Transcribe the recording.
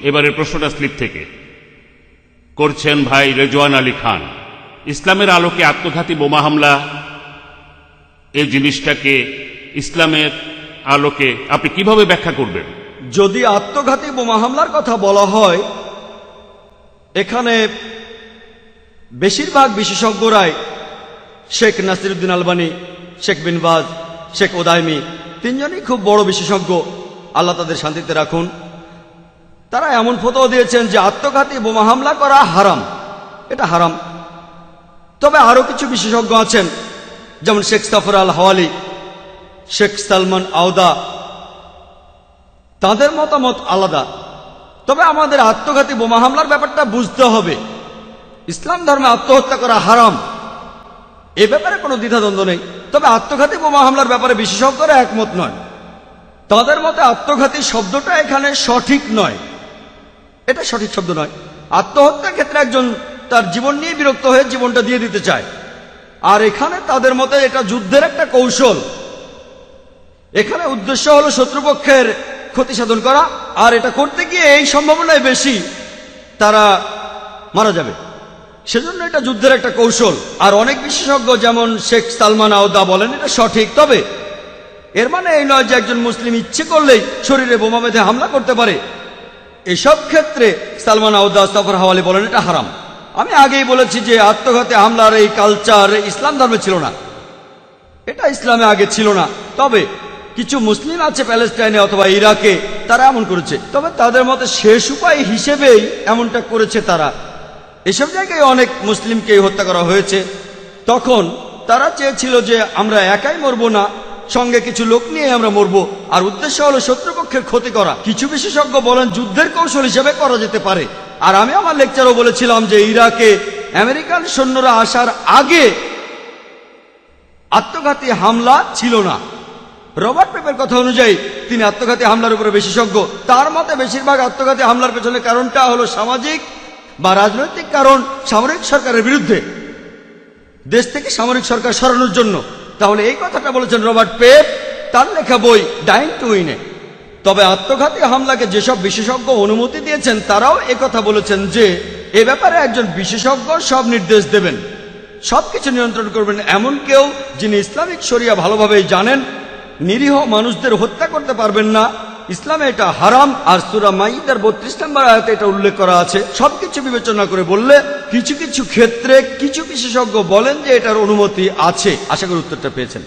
এবারের প্রশ্নটা স্লিপ থেকে করছেন ভাই রেজওয়ান আলী খান। ইসলামের আলোকে আত্মঘাতী বোমা হামলা এই জিনিসটাকে ইসলামের আলোকে আপনি কিভাবে ব্যাখ্যা করবেন? যদি আত্মঘাতী বোমা হামলার কথা বলা হয়, এখানে বেশিরভাগ বিশেষজ্ঞরাই শেখ নাসিরুদ্দিন আলবানী, শেখ বিন বাজ, শেখ ওদাইমি তিনজনই খুব বড় বিশেষজ্ঞ, আল্লাহ তাদের শান্তিতে রাখুন। তারা এমন ফতোয়া দিয়েছেন যে আত্মঘাতী বোমা হামলা করা হারাম, এটা হারাম। তবে আরো কিছু বিশেষজ্ঞ আছেন, যেমন শেখ সাফর আল হাওয়ালি, শেখ সালমান আওদা, তাদের মতামত আলাদা। তবে আমাদের আত্মঘাতী বোমা হামলার ব্যাপারটা বুঝতে হবে। ইসলাম ধর্মে আত্মহত্যা করা হারাম, এ ব্যাপারে কোনো দ্বিধাদ্বন্দ্ব নেই। তবে আত্মঘাতী বোমা হামলার ব্যাপারে বিশেষজ্ঞরা একমত নয়। তাদের মতে আত্মঘাতী শব্দটা এখানে সঠিক নয়, এটা সঠিক শব্দ নয়। আত্মহত্যার ক্ষেত্রে একজন তার জীবন নিয়ে বিরক্ত হয়ে জীবনটা দিয়ে দিতে চায়, আর এখানে তাদের মতে এটা যুদ্ধের একটা কৌশল। এখানে উদ্দেশ্য হলো শত্রুপক্ষের ক্ষতি সাধন করা, আর এটা করতে গিয়ে এই সম্ভাবনায় বেশি তারা মারা যাবে, সেজন্য এটা যুদ্ধের একটা কৌশল। আর অনেক বিশেষজ্ঞ যেমন শেখ সালমান আওদা বলেন এটা সঠিক। তবে এর মানে এই নয় যে একজন মুসলিম ইচ্ছে করলেই শরীরে বোমা বেঁধে হামলা করতে পারে। এসব ক্ষেত্রে সালমান আওদা, সাফর হাওয়ালি বলেন এটা হারাম। আমি আগেই বলেছি যে আত্মঘাতী হামলার এই কালচার ইসলাম ধর্মে ছিল না, এটা ইসলামে আগে ছিল না। তবে কিছু মুসলিম আছে প্যালেস্টাইনে অথবা ইরাকে, তারা এমন করেছে। তবে তাদের মতে শেষ উপায় হিসেবেই এমনটা করেছে তারা। এসব জায়গায় অনেক মুসলিমকে হত্যা করা হয়েছে। তখন তারা চেয়েছিল যে আমরা একাই মরবো না, সঙ্গে কিছু লোক নিয়ে আমরা মরবো, আর উদ্দেশ্য হলো শত্রুপক্ষের ক্ষতি করা। কিছু বিশেষজ্ঞ বলেন যুদ্ধের কৌশল হিসেবে করা যেতে পারে। আর আমি আমার লেকচারও বলেছিলাম যে ইরাকে আমেরিকান সৈন্যরা আসার আগে আত্মঘাতী হামলা ছিল না। রবার্ট পেপের কথা অনুযায়ী, তিনি আত্মঘাতী হামলার উপরে বিশেষজ্ঞ। তার মতে বেশিরভাগ আত্মঘাতী হামলার পেছনে কারণটা হলো সামাজিক বা রাজনৈতিক কারণ, সামরিক সরকারের বিরুদ্ধে, দেশ থেকে সামরিক সরকার সরানোর জন্য। তাহলে এই কথাটা বলেছেন রবার্ট পেপ তার লেখা বই ডাইং টু উইনে। তবে আত্মঘাতী হামলাকে যেসব বিশেষজ্ঞ অনুমতি দিয়েছেন তারাও একথা বলেছেন যে এ ব্যাপারে একজন বিশেষজ্ঞ সব নির্দেশ দেবেন, সবকিছু নিয়ন্ত্রণ করবেন। এমন কেউ যিনি ইসলামিক শরিয়া ভালোভাবেই জানেন, নিরীহ মানুষদের হত্যা করতে পারবেন না। ইসলামে এটা হারাম, আর সূরা মাইদার ৩২ নম্বর আয়াতে এটা উল্লেখ করা আছে। সবকিছু বিবেচনা করে বললে কিছু কিছু ক্ষেত্রে কিছু বিশেষজ্ঞ বলেন যে এটার অনুমতি আছে। আশা করি উত্তরটা পেয়েছেন।